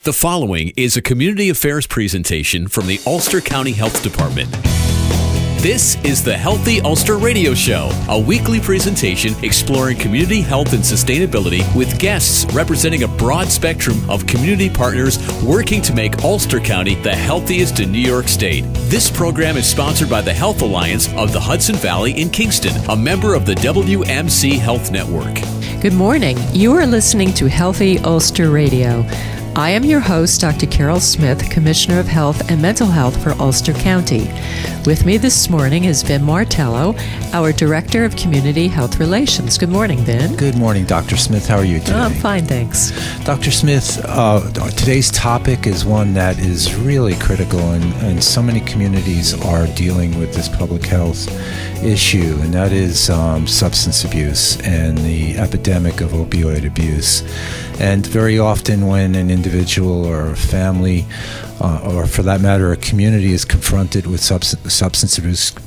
The following is a community affairs presentation from the Ulster County Health Department. This is the Healthy Ulster Radio Show, a weekly presentation exploring community health and sustainability with guests representing a broad spectrum of community partners working to make Ulster County the healthiest in New York State. This program is sponsored by the Health Alliance of the Hudson Valley in Kingston, a member of the WMC Health Network. Good morning. You are listening to Healthy Ulster Radio. I am your host, Dr. Carol Smith, Commissioner of Health and Mental Health for Ulster County. With me this morning is Vin Martello, our Director of Community Health Relations. Good morning, Vin. Good morning, Dr. Smith. How are you today? I'm fine, thanks. Dr. Smith, today's topic is one that is really critical, and so many communities are dealing with this public health issue, and that is substance abuse and the epidemic of opioid abuse. And very often when an individual or a family, or for that matter, a community is confronted with substance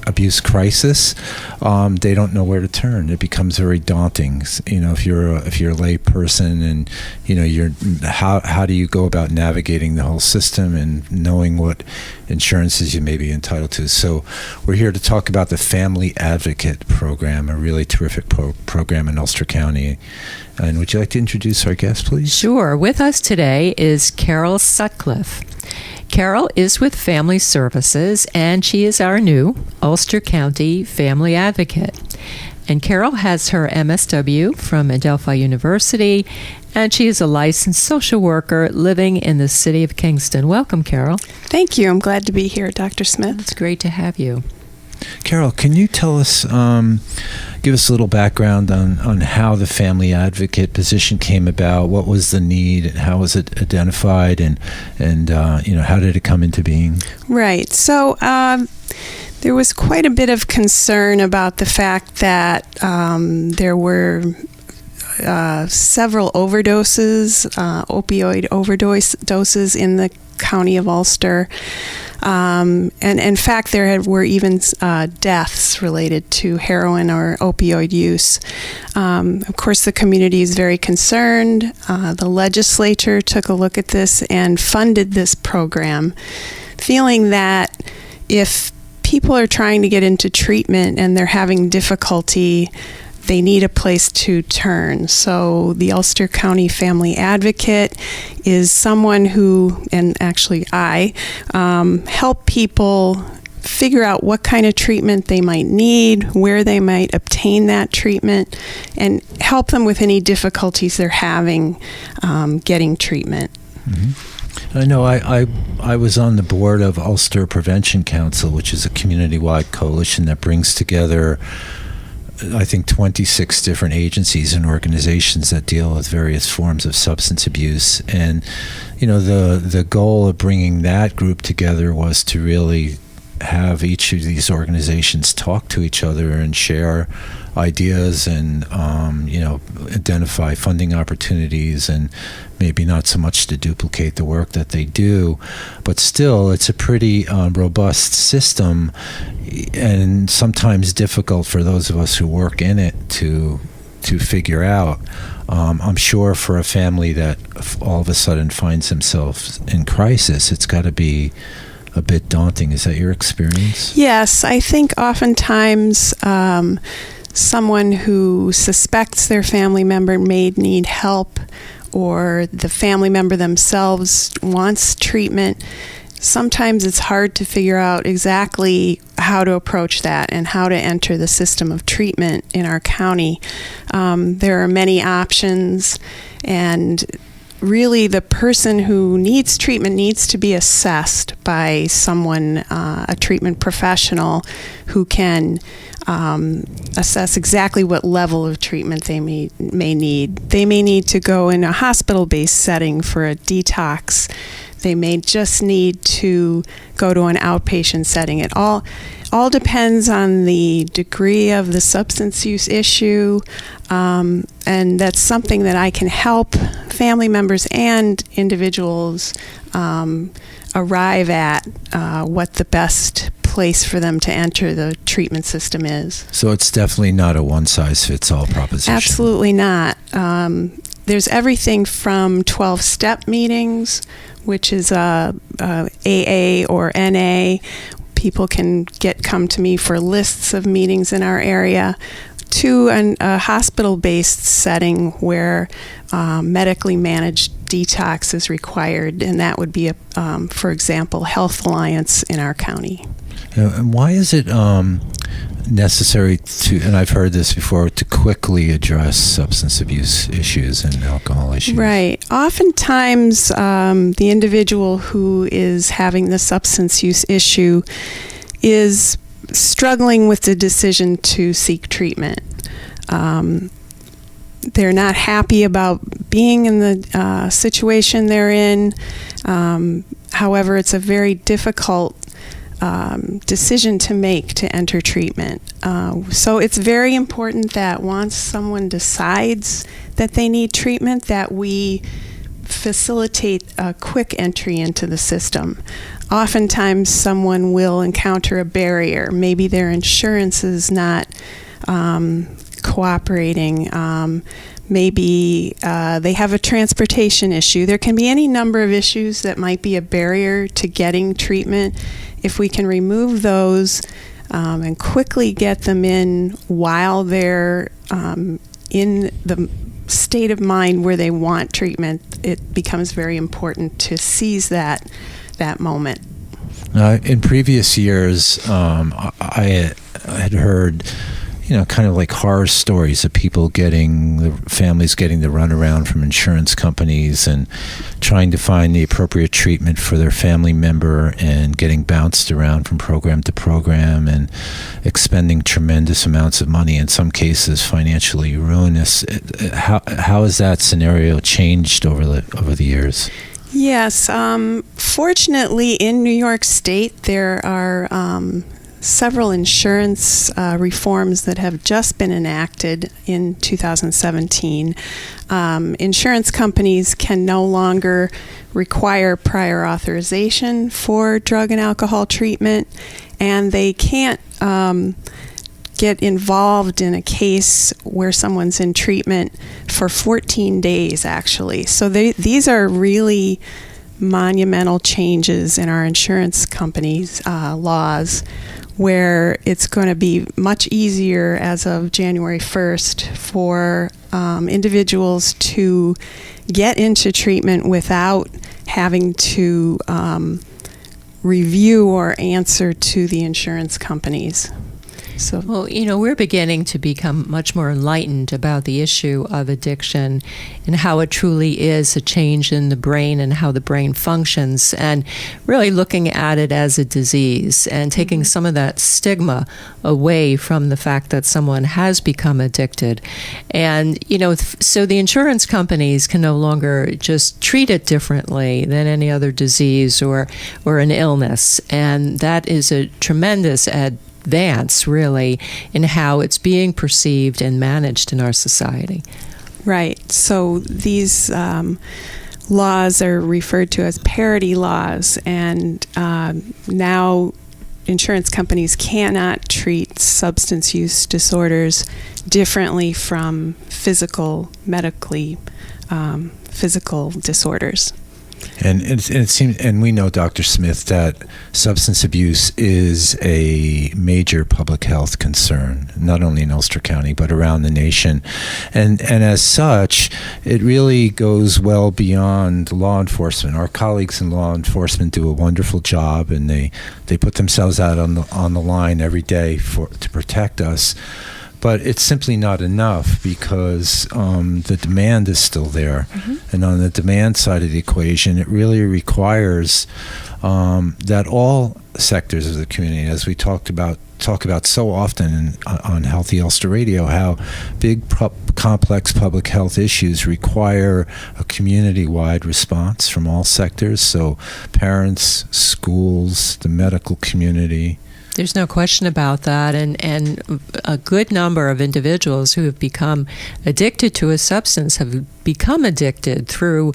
abuse crisis, they don't know where to turn. It becomes very daunting. You know, if you're a lay person, and you know, how do you go about navigating the whole system and knowing what insurances you may be entitled to? So we're here to talk about the Family Advocate Program, a really terrific program in Ulster County. And would you like to introduce our guest, please? Sure. With us today is Carol Sutcliffe. Carol is with Family Services, and she is our new Ulster County Family Advocate. And Carol has her MSW from Adelphi University, and she is a licensed social worker living in the city of Kingston. Welcome, Carol. Thank you. I'm glad to be here, Dr. Smith. It's great to have you. Carol, can you tell us, give us a little background on how the Family Advocate position came about? What was the need, and how was it identified, and you know, how did it come into being? Right. So there was quite a bit of concern about the fact that there were several overdoses, opioid overdoses in the county of Ulster. And in fact, there were even deaths related to heroin or opioid use. Of course, the community is very concerned. The legislature took a look at this and funded this program, feeling that if people are trying to get into treatment and they're having difficulty, they need a place to turn. So the Ulster County Family Advocate is someone who, and actually I, help people figure out what kind of treatment they might need, where they might obtain that treatment, and help them with any difficulties they're having getting treatment. Mm-hmm. I know I was on the board of Ulster Prevention Council, which is a community-wide coalition that brings together, I think, 26 different agencies and organizations that deal with various forms of substance abuse. And, you know, the goal of bringing that group together was to really have each of these organizations talk to each other and share ideas and, you know, identify funding opportunities, and maybe not so much to duplicate the work that they do, but still it's a pretty robust system, and sometimes difficult for those of us who work in it to figure out. I'm sure for a family that all of a sudden finds themselves in crisis, it's got to be a bit daunting. Is that your experience? Yes, I think oftentimes someone who suspects their family member may need help, or the family member themselves wants treatment. Sometimes it's hard to figure out exactly how to approach that and how to enter the system of treatment in our county. There are many options, and really the person who needs treatment needs to be assessed by someone, a treatment professional, who can assess exactly what level of treatment they may need. They may need to go in a hospital-based setting for a detox. They may just need to go to an outpatient setting. It all depends on the degree of the substance use issue, and that's something that I can help family members and individuals arrive at what the best place for them to enter the treatment system is. So it's definitely not a one-size-fits-all proposition. Absolutely not. there's everything from 12-step meetings, which is AA or NA. People can come to me for lists of meetings in our area, to a hospital-based setting where medically managed detox is required, and that would be, for example, Health Alliance in our county. And why is it necessary to, and I've heard this before, to quickly address substance abuse issues and alcohol issues? Right. Oftentimes, the individual who is having the substance use issue is struggling with the decision to seek treatment. They're not happy about being in the situation they're in. However, it's a very difficult decision to make to enter treatment. So it's very important that once someone decides that they need treatment, that we facilitate a quick entry into the system. Oftentimes someone will encounter a barrier. Maybe their insurance is not cooperating. Maybe they have a transportation issue. There can be any number of issues that might be a barrier to getting treatment. If we can remove those and quickly get them in while they're in the state of mind where they want treatment, it becomes very important to seize that moment. In previous years, I had heard, kind of like horror stories of people families getting the runaround from insurance companies and trying to find the appropriate treatment for their family member and getting bounced around from program to program and expending tremendous amounts of money, in some cases financially ruinous. How has that scenario changed over the years? Yes. Fortunately, in New York State, there are several insurance reforms that have just been enacted in 2017. Insurance companies can no longer require prior authorization for drug and alcohol treatment, and they can't get involved in a case where someone's in treatment for 14 days, actually. So these are really monumental changes in our insurance companies' laws, where it's going to be much easier as of January 1st for individuals to get into treatment without having to review or answer to the insurance companies. So, well, we're beginning to become much more enlightened about the issue of addiction and how it truly is a change in the brain and how the brain functions, and really looking at it as a disease and taking some of that stigma away from the fact that someone has become addicted. And, so the insurance companies can no longer just treat it differently than any other disease or an illness. And that is a tremendous advance, really, in how it's being perceived and managed in our society. Right. So these laws are referred to as parity laws, and now insurance companies cannot treat substance use disorders differently from physical disorders. And it seems, and we know, Dr. Smith, that substance abuse is a major public health concern, not only in Ulster County but around the nation, and as such, it really goes well beyond law enforcement. Our colleagues in law enforcement do a wonderful job, and they put themselves out on the line every day to protect us. But it's simply not enough, because the demand is still there. Mm-hmm. And on the demand side of the equation, it really requires that all sectors of the community, as we talk about so often on Healthy Ulster Radio, how big complex public health issues require a community-wide response from all sectors. So parents, schools, the medical community. There's no question about that, and a good number of individuals who have become addicted to a substance have become addicted through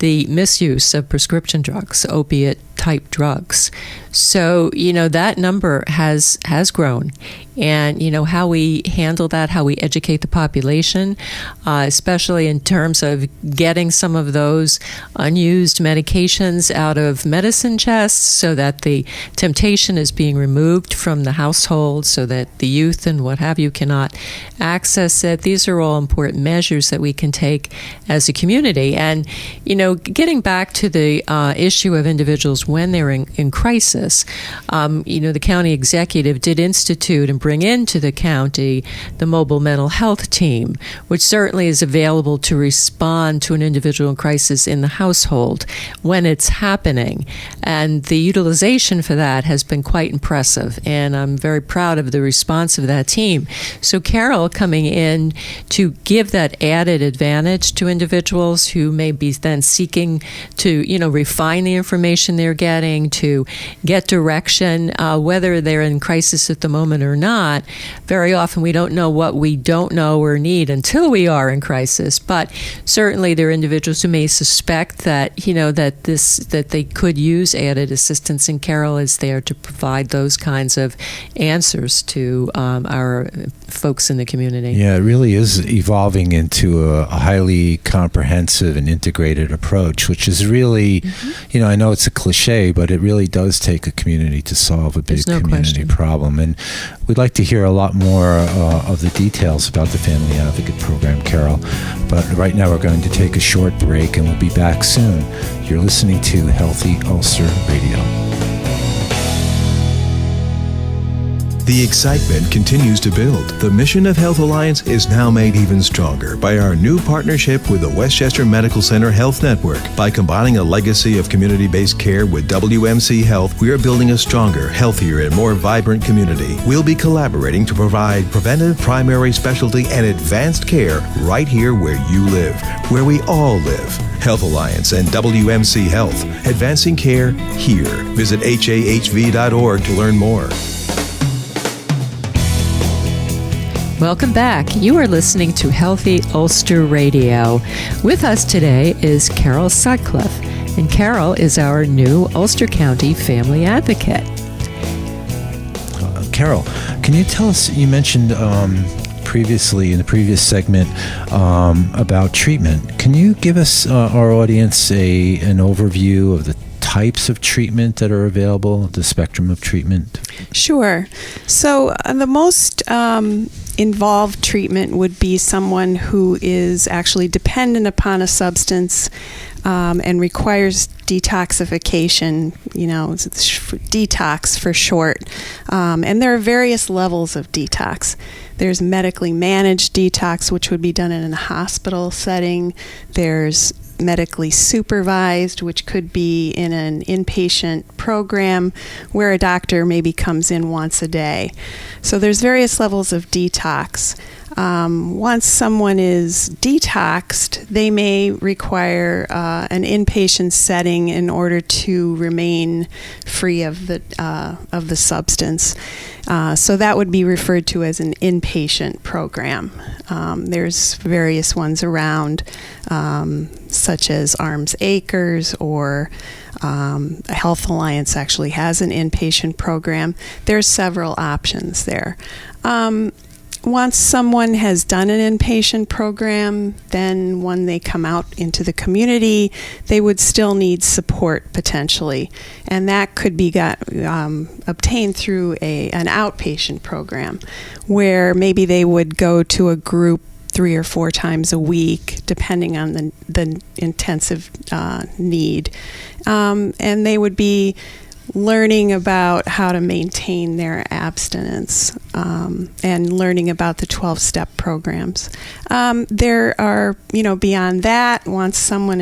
the misuse of prescription drugs, opiate type drugs. So, that number has grown. And, how we handle that, how we educate the population, especially in terms of getting some of those unused medications out of medicine chests so that the temptation is being removed from the household so that the youth and what have you cannot access it. These are all important measures that we can take as a community. And, getting back to the issue of individuals when they're in crisis, the county executive did institute and bring into the county the mobile mental health team, which certainly is available to respond to an individual in crisis in the household when it's happening. And the utilization for that has been quite impressive, and I'm very proud of the response of that team. So Carol coming in to give that added advantage to individuals who may be then seeking to, refine the information they're getting, to get direction, whether they're in crisis at the moment or not. Very often we don't know what we don't know or need until we are in crisis. But certainly there are individuals who may suspect that, that they could use added assistance, and Carol is there to provide those kinds of answers to our folks in the community. Yeah, it really is evolving into a highly comprehensive and integrated approach, which is really, I know it's a cliche, but it really does take a community to solve a big community problem. And we'd like to hear a lot more of the details about the Family Advocate Program, Carol. But right now we're going to take a short break, and we'll be back soon. You're listening to Healthy Ulster Radio. The excitement continues to build. The mission of Health Alliance is now made even stronger by our new partnership with the Westchester Medical Center Health Network. By combining a legacy of community-based care with WMC Health, we are building a stronger, healthier, and more vibrant community. We'll be collaborating to provide preventive, primary, specialty, and advanced care right here where you live, where we all live. Health Alliance and WMC Health, advancing care here. Visit HAHV.org to learn more. Welcome back. You are listening to Healthy Ulster Radio. With us today is Carol Sutcliffe, and Carol is our new Ulster County Family Advocate. Carol, can you tell us, you mentioned previously in the previous segment about treatment. Can you give us, our audience, an overview of the types of treatment that are available, the spectrum of treatment? Sure. So the most involved treatment would be someone who is actually dependent upon a substance and requires detoxification, detox for short. And there are various levels of detox. There's medically managed detox, which would be done in a hospital setting. There's medically supervised, which could be in an inpatient program where a doctor maybe comes in once a day. So there's various levels of detox. Once someone is detoxed, they may require an inpatient setting in order to remain free of the substance. So that would be referred to as an inpatient program. There's various ones around, such as Arms Acres, or Health Alliance actually has an inpatient program. There's several options there. Once someone has done an inpatient program, then when they come out into the community, they would still need support potentially, and that could be obtained through an outpatient program, where maybe they would go to a group 3 or 4 times a week, depending on the intensive need, and they would be learning about how to maintain their abstinence and learning about the 12-step programs. There are, beyond that, once someone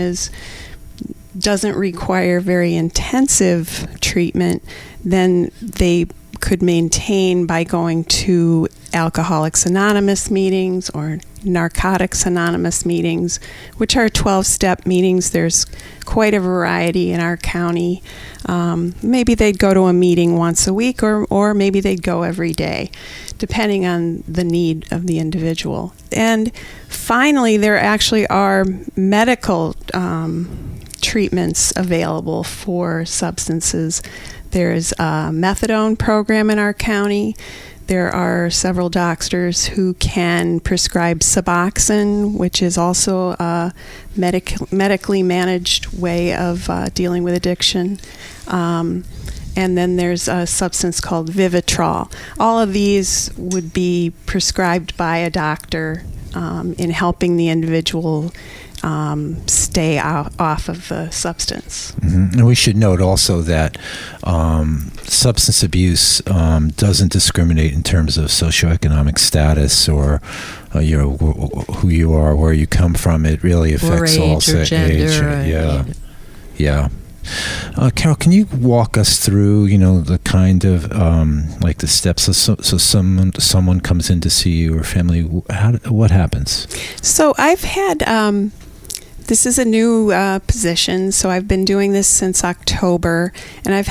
doesn't require very intensive treatment, then they could maintain by going to Alcoholics Anonymous meetings or Narcotics Anonymous meetings, which are 12-step meetings. There's quite a variety in our county. Maybe they'd go to a meeting once a week, or maybe they'd go every day, depending on the need of the individual. And finally, there actually are medical treatments available for substances. There's a methadone program in our county. There are several doctors who can prescribe Suboxone, which is also a medically managed way of dealing with addiction. And then there's a substance called Vivitrol. All of these would be prescribed by a doctor in helping the individual stay off of the substance. Mm-hmm. And we should note also that substance abuse doesn't discriminate in terms of socioeconomic status or who you are, where you come from. It really affects or age also or gender. age. Yeah. Carol, can you walk us through, the kind of like the steps? So someone comes in to see you or family. What happens? So I've had. This is a new position, so I've been doing this since October, and I've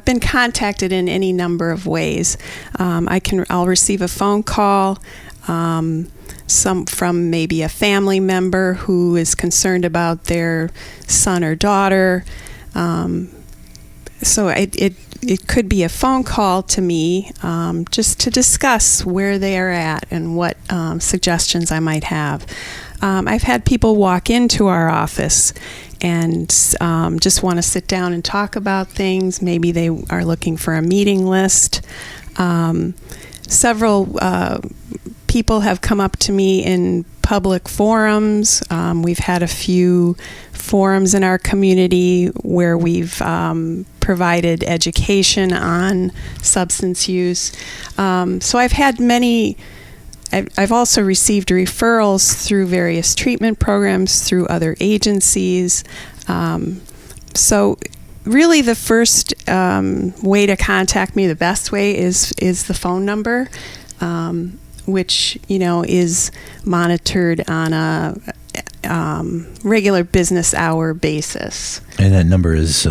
been contacted in any number of ways. I'll receive a phone call, some from maybe a family member who is concerned about their son or daughter. So it could be a phone call to me just to discuss where they are at and what suggestions I might have. I've had people walk into our office and just want to sit down and talk about things. Maybe they are looking for a meeting list. Several people have come up to me in public forums. We've had a few forums in our community where we've provided education on substance use. So I've had many. I've also received referrals through various treatment programs through other agencies. So really the first way to contact me, the best way is the phone number, which is monitored on a regular business hour basis. And that number is?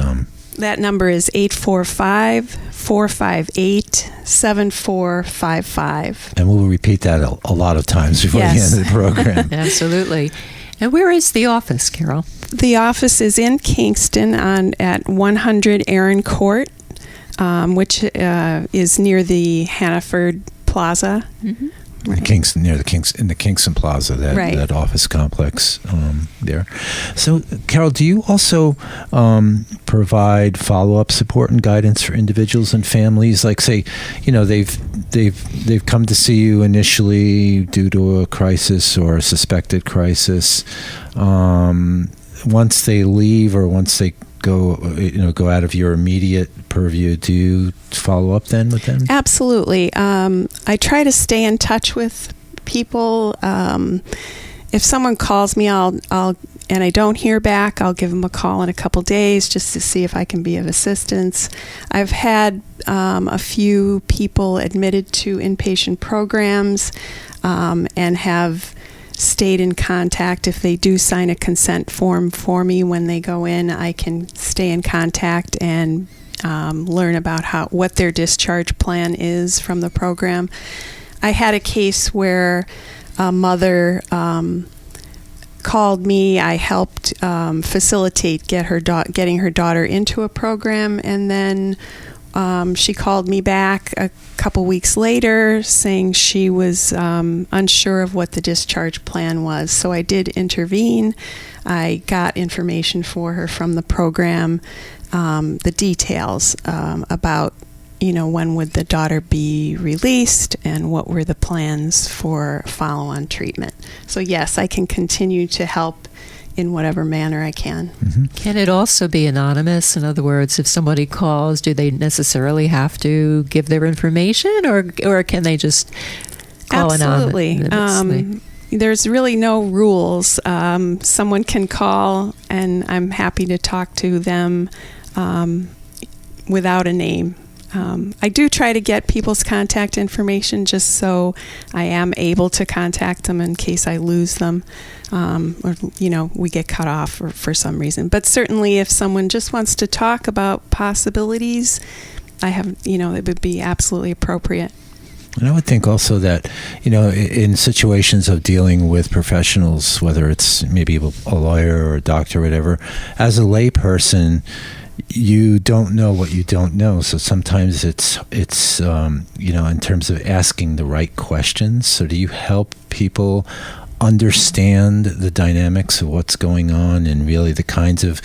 That number is 845-458-7455. And we'll repeat that a lot of times before the end of the program. Absolutely. And where is the office, Carol? The office is in Kingston at 100 Erin Court, which is near the Hannaford Plaza. Mm-hmm. Right. Kingston, in the Kingston Plaza, that office complex there. So, Carol, do you also provide follow-up support and guidance for individuals and families? Like, say, they've come to see you initially due to a crisis or a suspected crisis. Once they leave or once they go out of your immediate purview, do you follow up then with them? Absolutely. I try to stay in touch with people. If someone calls me, and I don't hear back, I'll give them a call in a couple days just to see if I can be of assistance. I've had a few people admitted to inpatient programs and have stayed in contact. If they do sign a consent form for me when they go in, I can stay in contact and learn about what their discharge plan is from the program. I had a case where a mother called me. I helped facilitate getting her daughter into a program, and then she called me back a couple weeks later saying she was unsure of what the discharge plan was. So I did intervene. I got information for her from the program, the details about when would the daughter be released and what were the plans for follow-on treatment. So yes, I can continue to help in whatever manner I can. Mm-hmm. Can it also be anonymous? In other words, if somebody calls, do they necessarily have to give their information, or can they just call anonymously? Absolutely. There's really no rules. Someone can call, and I'm happy to talk to them without a name. I do try to get people's contact information just so I am able to contact them in case I lose them or we get cut off for some reason. But certainly if someone just wants to talk about possibilities, it would be absolutely appropriate. And I would think also that, in situations of dealing with professionals, whether it's maybe a lawyer or a doctor or whatever, as a layperson, you don't know what you don't know. So sometimes it's in terms of asking the right questions. So do you help people understand the dynamics of what's going on and really the kinds of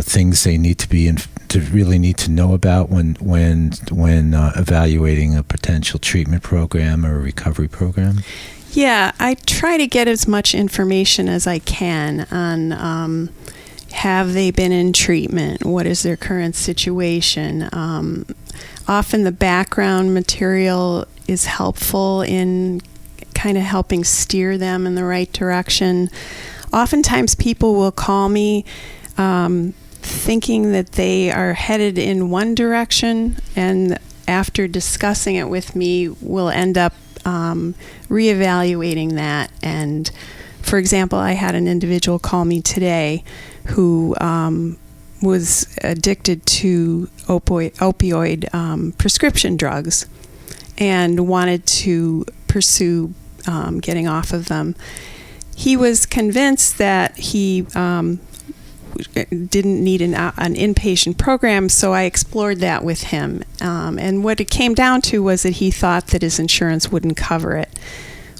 things they need to really need to know about when evaluating a potential treatment program or a recovery program? Yeah, I try to get as much information as I can on have they been in treatment? What is their current situation? Often the background material is helpful in kind of helping steer them in the right direction. Oftentimes people will call me thinking that they are headed in one direction, and after discussing it with me, we'll end up reevaluating that. And for example, I had an individual call me today who was addicted to opioid prescription drugs and wanted to pursue getting off of them. He was convinced that he didn't need an inpatient program, so I explored that with him. And what it came down to was that he thought that his insurance wouldn't cover it.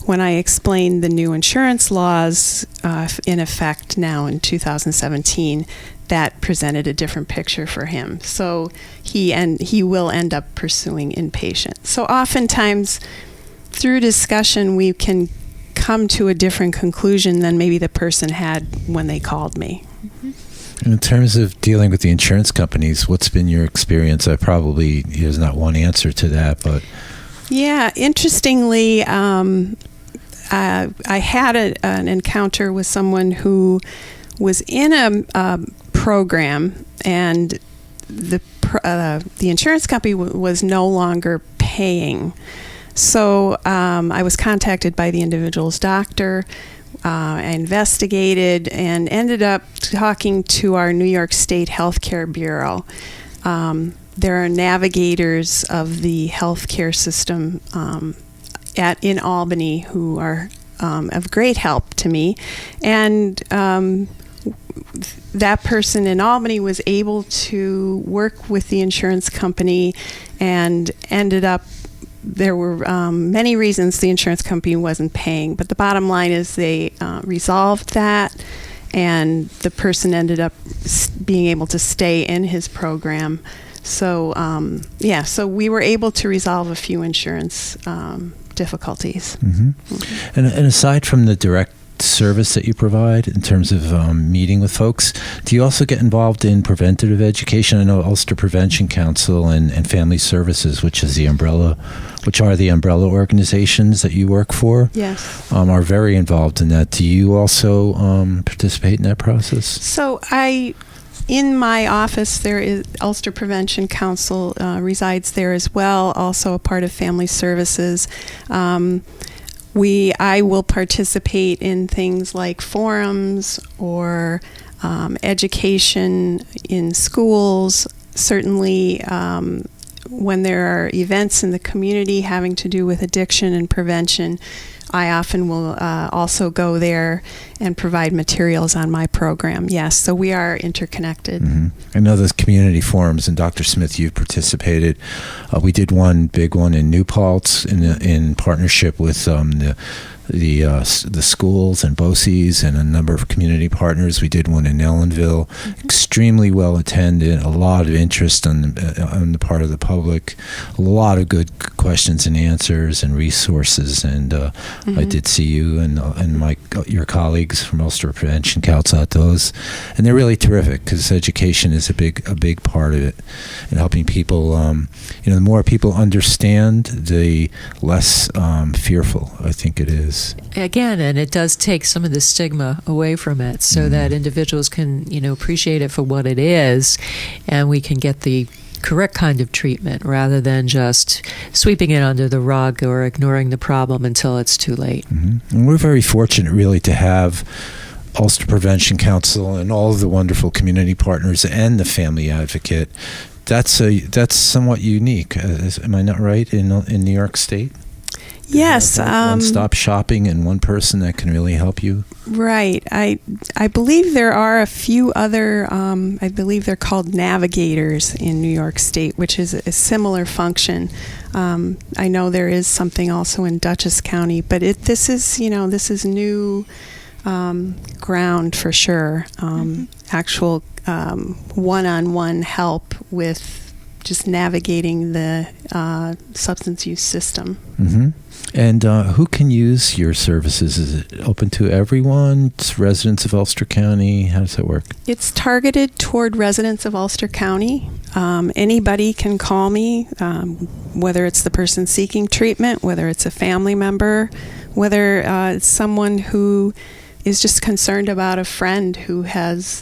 When I explained the new insurance laws in effect now in 2017, that presented a different picture for him. So he will end up pursuing inpatient. So oftentimes, through discussion, we can come to a different conclusion than maybe the person had when they called me. In terms of dealing with the insurance companies, what's been your experience? There's not one answer to that, but... Yeah, interestingly, I had an encounter with someone who was in a program, and the insurance company was no longer paying. So I was contacted by the individual's doctor. I investigated and ended up talking to our New York State Healthcare Bureau. There are navigators of the healthcare system in Albany who are of great help to me. And that person in Albany was able to work with the insurance company and ended up, there were many reasons the insurance company wasn't paying, but the bottom line is they resolved that, and the person ended up being able to stay in his program. So, so we were able to resolve a few insurance difficulties. Mm-hmm. Mm-hmm. And aside from the direct service that you provide in terms of meeting with folks, do you also get involved in preventative education? I know Ulster Prevention Council and Family Services, which are the umbrella organizations that you work for, yes, are very involved in that. Do you also participate in that process? So in my office, there is Ulster Prevention Council resides there as well, also a part of Family Services. I will participate in things like forums or education in schools. Certainly, when there are events in the community having to do with addiction and prevention, I often will also go there and provide materials on my program. Yes, so we are interconnected. Mm-hmm. I know those community forums, and Dr. Smith, you've participated. We did one big one in New Paltz in partnership with the schools and BOCES and a number of community partners. We did one in Ellenville, mm-hmm. extremely well attended, a lot of interest on the part of the public, a lot of good questions and answers and resources. And mm-hmm. I did see you and your colleagues from Ulster Prevention Council at those, and they're really terrific because education is a big part of it, and helping people. The more people understand, the less fearful I think it is. Again, and it does take some of the stigma away from it so mm-hmm. that individuals can, appreciate it for what it is, and we can get the correct kind of treatment rather than just sweeping it under the rug or ignoring the problem until it's too late. Mm-hmm. And we're very fortunate really to have Ulster Prevention Council and all of the wonderful community partners and the Family Advocate That's somewhat unique. Am I not right in New York State? Yes. One-stop shopping and one person that can really help you. Right. I believe there are a few other, I believe they're called navigators in New York State, which is a similar function. I know there is something also in Dutchess County, but this is new ground for sure. Actual one-on-one help with just navigating the substance use system. Mm-hmm. And who can use your services? Is it open to everyone? It's residents of Ulster County? How does that work? It's targeted toward residents of Ulster County. Anybody can call me, whether it's the person seeking treatment, whether it's a family member, whether it's someone who is just concerned about a friend who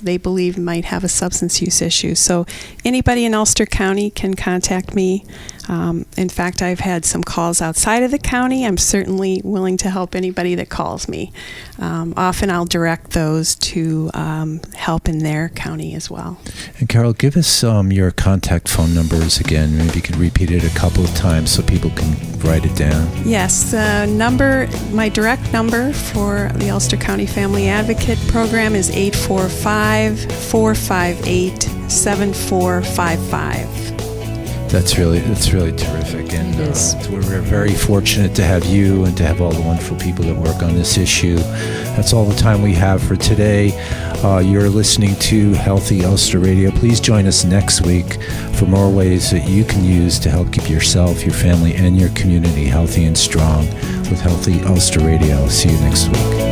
they believe might have a substance use issue. So anybody in Ulster County can contact me. In fact, I've had some calls outside of the county. I'm certainly willing to help anybody that calls me. Often I'll direct those to help in their county as well. And Carol, give us your contact phone numbers again. Maybe you could repeat it a couple of times so people can write it down. Yes, my direct number for the Ulster County Family Advocate Program is 845-458-7455. That's really terrific, and we're very fortunate to have you and to have all the wonderful people that work on this issue. That's all the time we have for today. You're listening to Healthy Ulster Radio. Please join us next week for more ways that you can use to help keep yourself, your family, and your community healthy and strong with Healthy Ulster Radio. See you next week.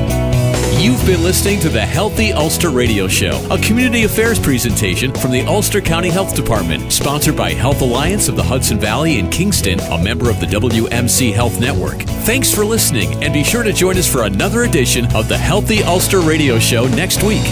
You've been listening to the Healthy Ulster Radio Show, a community affairs presentation from the Ulster County Health Department, sponsored by Health Alliance of the Hudson Valley in Kingston, a member of the WMC Health Network. Thanks for listening, and be sure to join us for another edition of the Healthy Ulster Radio Show next week.